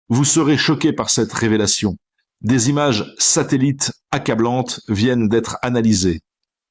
Vous serez choqué par cette révélation. Des images satellites accablantes viennent d'être analysées.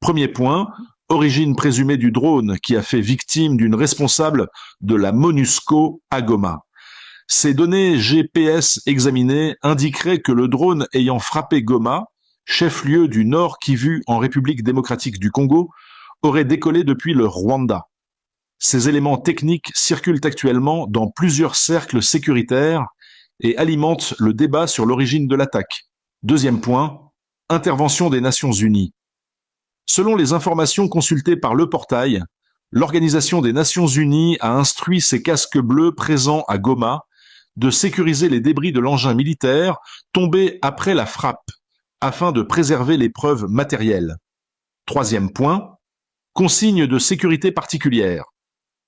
Premier point, origine présumée du drone qui a fait victime d'une responsable de la MONUSCO à Goma. Ces données GPS examinées indiqueraient que le drone ayant frappé Goma, chef-lieu du Nord Kivu en République démocratique du Congo, aurait décollé depuis le Rwanda. Ces éléments techniques circulent actuellement dans plusieurs cercles sécuritaires et alimentent le débat sur l'origine de l'attaque. Deuxième point, intervention des Nations Unies. Selon les informations consultées par Le Portail, l'Organisation des Nations Unies a instruit ses casques bleus présents à Goma de sécuriser les débris de l'engin militaire tombé après la frappe, afin de préserver les preuves matérielles. Troisième point, consignes de sécurité particulières.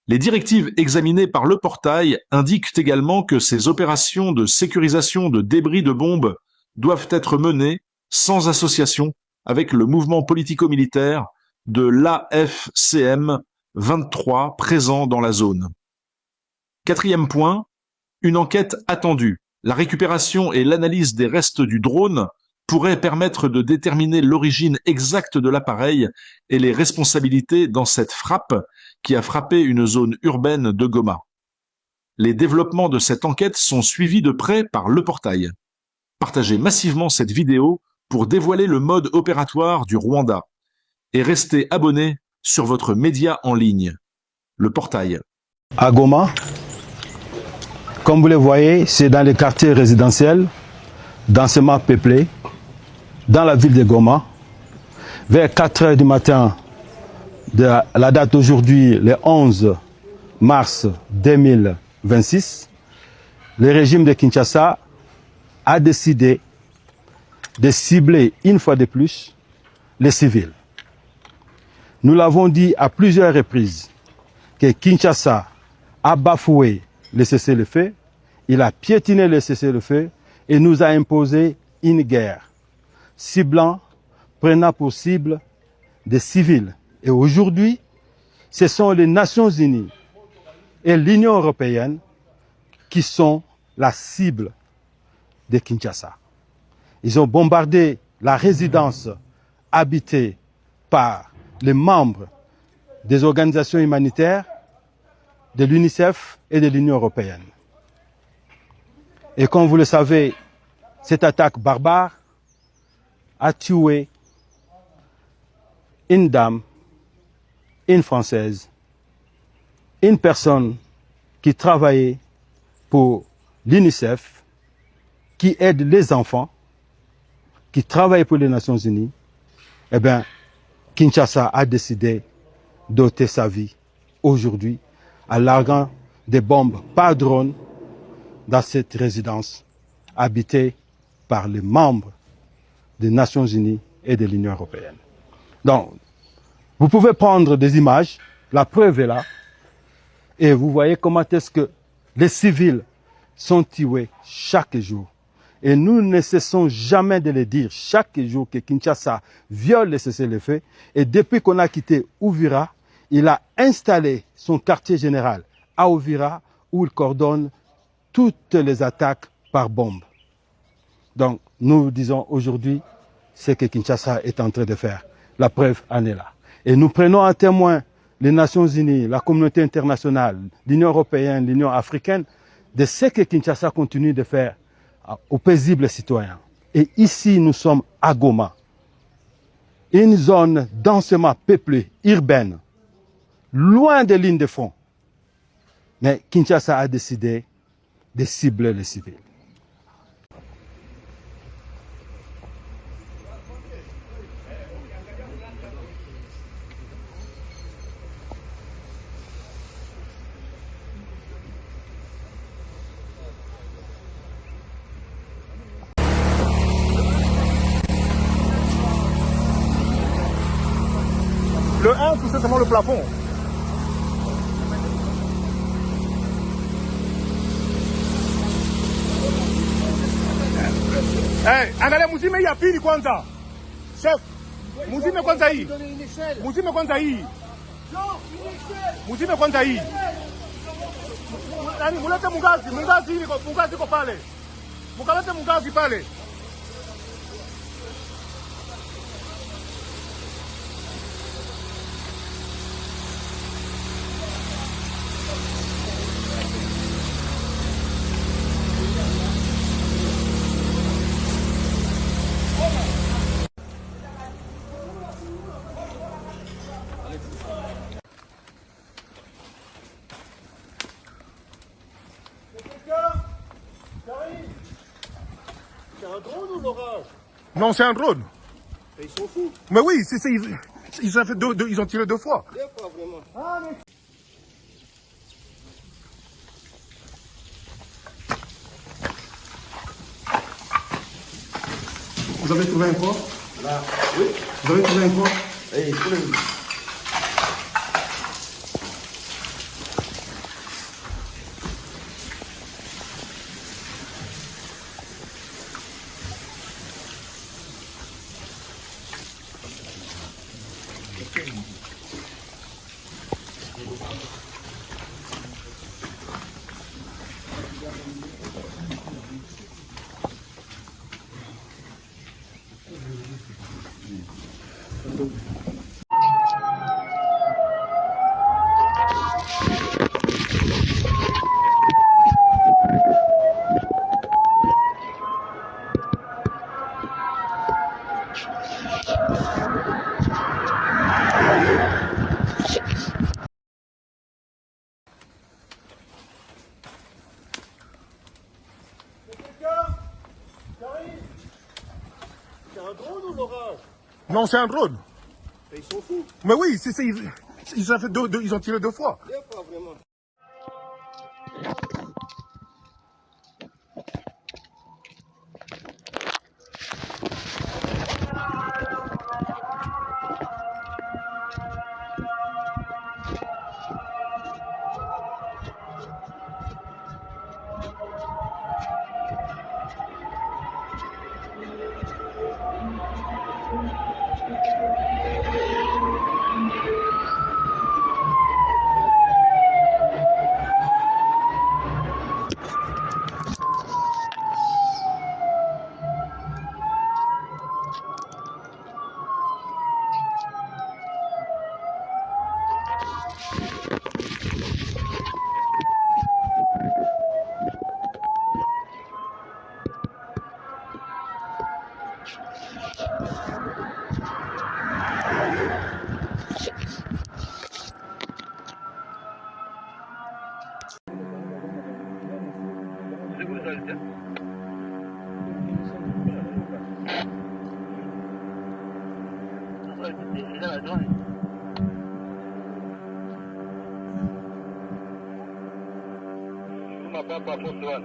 Les directives examinées par Le Portail indiquent également que ces opérations de sécurisation de débris de bombes doivent être menées sans association avec le mouvement politico-militaire de l'AFCM 23 présent dans la zone. Quatrième point, une enquête attendue. La récupération et l'analyse des restes du drone pourraient permettre de déterminer l'origine exacte de l'appareil et les responsabilités dans cette frappe qui a frappé une zone urbaine de Goma. Les développements de cette enquête sont suivis de près par Le Portail. Partagez massivement cette vidéo pour dévoiler le mode opératoire du Rwanda et restez abonné sur votre média en ligne, Le Portail. À Goma, comme vous le voyez, c'est dans les quartiers résidentiels, densément peuplés, dans la ville de Goma, vers 4 heures du matin de la date d'aujourd'hui, le 11 mars 2026, le régime de Kinshasa a décidé de cibler une fois de plus les civils. Nous l'avons dit à plusieurs reprises que Kinshasa a bafoué le cessez-le-feu, il a piétiné le cessez-le-feu et nous a imposé une guerre, ciblant, prenant pour cible des civils. Et aujourd'hui, ce sont les Nations Unies et l'Union européenne qui sont la cible de Kinshasa. Ils ont bombardé la résidence habitée par les membres des organisations humanitaires, de l'UNICEF et de l'Union européenne. Et comme vous le savez, cette attaque barbare a tué une dame, une Française, une personne qui travaillait pour l'UNICEF, qui aide les enfants, qui travaille pour les Nations Unies. Eh bien, Kinshasa a décidé d'ôter sa vie aujourd'hui en larguant des bombes par drone dans cette résidence habitée par les membres des Nations Unies et de l'Union européenne. Donc, vous pouvez prendre des images, la preuve est là, et vous voyez comment est-ce que les civils sont tués chaque jour. Et nous ne cessons jamais de le dire chaque jour que Kinshasa viole le cessez-le-feu. Et depuis qu'on a quitté Uvira, il a installé son quartier général à Uvira où il coordonne toutes les attaques par bombe. Donc nous disons aujourd'hui ce que Kinshasa est en train de faire. La preuve en est là. Et nous prenons à témoin les Nations Unies, la communauté internationale, l'Union européenne, l'Union africaine, de ce que Kinshasa continue de faire aux paisibles citoyens. Et ici, nous sommes à Goma, une zone densément peuplée, urbaine, loin des lignes de front. Mais Kinshasa a décidé de cibler les civils. Le 1, tout simplement le plafond. Angalia muzime ya pili kwanza. Chef, muzime kwanza hii. Muzime kwanza hii. Muzime kwanza hii. Yaani mulete Mungazi hili kwa Mungazi iko pale. Mukalete Mungazi pale. C'est un drone ou l'orage? Non, c'est un drone. Ils sont fous. Mais oui, ils ont tiré 2 fois. 2 fois vraiment. Vous avez trouvé un corps? Là, oui. Vous avez trouvé un corps? Et il faut le... C'est un drone ou l'orage? Non, c'est un drone. Et ils sont fous. Mais oui, ils ont tiré 2 fois. 2 fois vraiment. Papa Fortuan.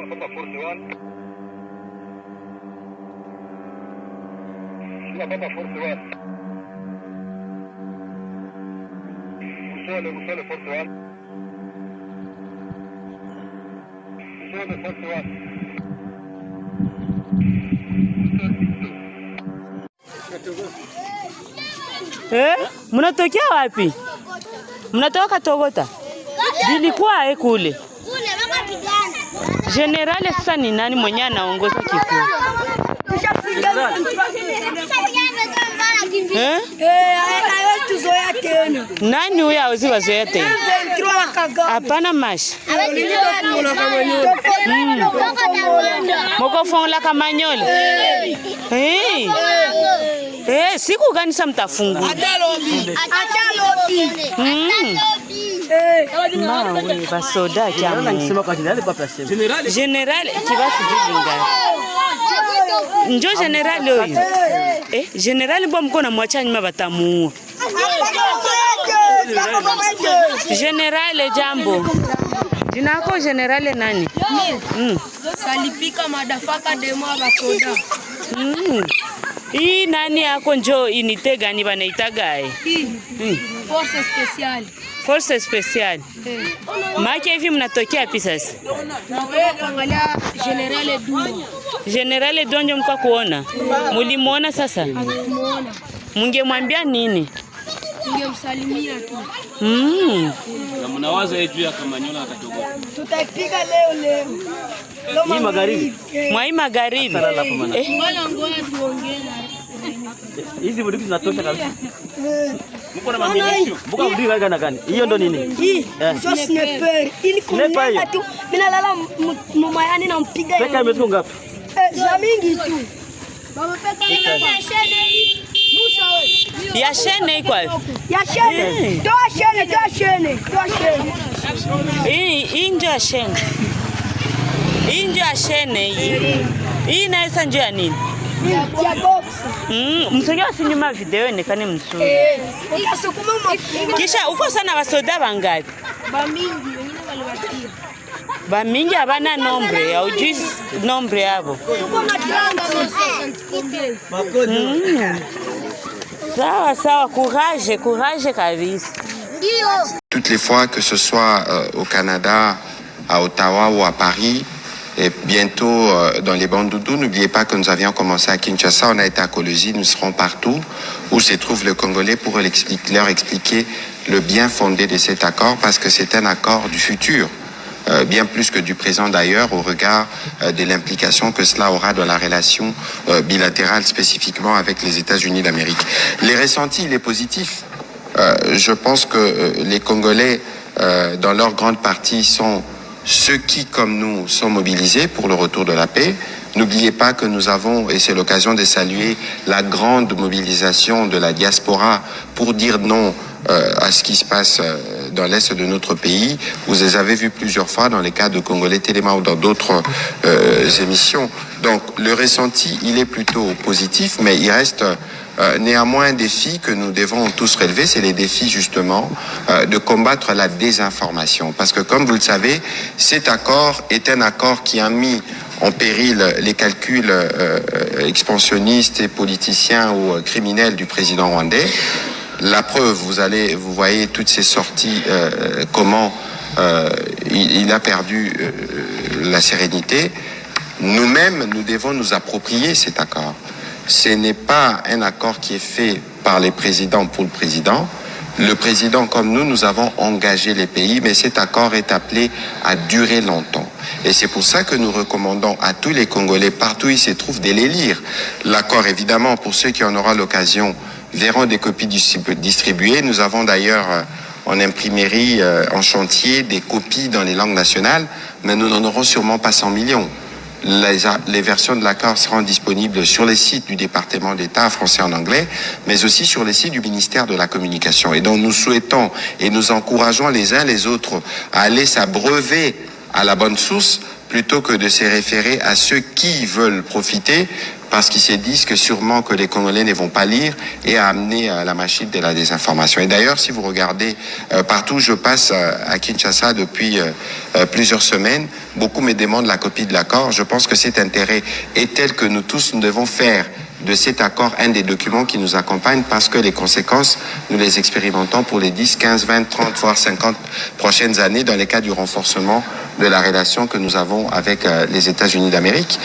Papa Fortuan. Papa Fortuan. Musole Fortuan. Musole Fortuan. Mnatokea wapi? Mnatoka Togota? Dilikuwa kule. General sasa ni nani mwenye anaongoza kikundi? Nani huyo hawezi wazoea tena? Hapana mashi. Moko fonga kamanyole. Siku gani sasa mtafungua? Mawe basoda jamu. General kibasi jilinga. Njo general huyo. General mbona mko na mwacha nyuma batamuua? General jambo. Jina lako general nani? Salipika madafaka demo basoda. Hii nani yako njo inite gani banaitaga Force special. Force special. Maki hivi mnatokea wapi sasa? Na wewe kuangalia General Dunjo. General Dunjo mko kuona? Mulimuona sasa? Muona. Mungemwambia nini? Ningemsalimia tu. Na mnawaza juu ya Kamanyola akatoka. Tutaipiga leo. Hii magharibi. Mwai magharibi. Ngoja tuongee na Hizi bunduki zinatosha kabisa. Mko na maminisho. Mko na bunduki gani? Hiyo ndo nini? hii. Sio sniper. Ili kunena tu. Mimi nalala mumayani na mpiga. Peka imetuko ngapi? Za mingi tu. Baba peka ya shene hii. Musa wewe. Ya shene iko wapi? Ya shene. Toa shene. Hii ndio ya shene. Hii ndio ya shene hii. Hii naisa ndio ya nini? Ya box. Msogea si nyuma video onekane mzuri. Ukasukuma Kisha uko sana wasoda bangapi? Bamingi wengine waliwatia. Bamingi habana nombre, haujui nombre yabo. Tuko na tranga Sawa, courage kabisa. Toutes les fois, que ce soit au Canada, à Ottawa ou à Paris, et bientôt dans les Bandoudu, n'oubliez pas que nous avions commencé à Kinshasa, on a été à Kolwezi, nous serons partout où se trouvent les Congolais pour leur expliquer le bien fondé de cet accord, parce que c'est un accord du futur. Bien plus que du présent d'ailleurs, au regard de l'implication que cela aura dans la relation bilatérale spécifiquement avec les États-Unis d'Amérique. Les ressentis, il est positif. Je pense que les Congolais, dans leur grande partie, sont ceux qui, comme nous, sont mobilisés pour le retour de la paix. N'oubliez pas que nous avons, et c'est l'occasion de saluer la grande mobilisation de la diaspora pour dire non à ce qui se passe dans l'est de notre pays. Vous les avez vus plusieurs fois dans les cas de Congolais Téléma ou dans d'autres émissions. Donc le ressenti, il est plutôt positif, mais il reste néanmoins un défi que nous devons tous relever, c'est les défis justement de combattre la désinformation. Parce que comme vous le savez, cet accord est un accord qui a mis en péril les calculs expansionnistes et politiciens ou criminels du président rwandais. La preuve, vous voyez toutes ces sorties, comment il a perdu la sérénité. Nous-mêmes, nous devons nous approprier cet accord. Ce n'est pas un accord qui est fait par les présidents pour le président. Le président, comme nous avons engagé les pays, mais cet accord est appelé à durer longtemps. Et c'est pour ça que nous recommandons à tous les Congolais, partout où ils se trouvent, de les lire. L'accord, évidemment, pour ceux qui en auront l'occasion, verront des copies distribuées. Nous avons d'ailleurs en imprimerie, en chantier, des copies dans les langues nationales, mais nous n'en aurons sûrement pas 100 millions. Les versions de l'accord seront disponibles sur les sites du département d'État français en anglais, mais aussi sur les sites du ministère de la Communication. Et donc nous souhaitons et nous encourageons les uns les autres à aller s'abreuver à la bonne source plutôt que de se référer à ceux qui veulent profiter parce qu'ils se disent que sûrement que les Congolais ne vont pas lire et à amener la machine de la désinformation. Et d'ailleurs, si vous regardez partout où je passe à Kinshasa depuis plusieurs semaines, beaucoup me demandent la copie de l'accord. Je pense que cet intérêt est tel que nous tous, nous devons faire de cet accord un des documents qui nous accompagnent parce que les conséquences, nous les expérimentons pour les 10, 15, 20, 30, voire 50 prochaines années dans les cas du renforcement de la relation que nous avons avec les États-Unis d'Amérique.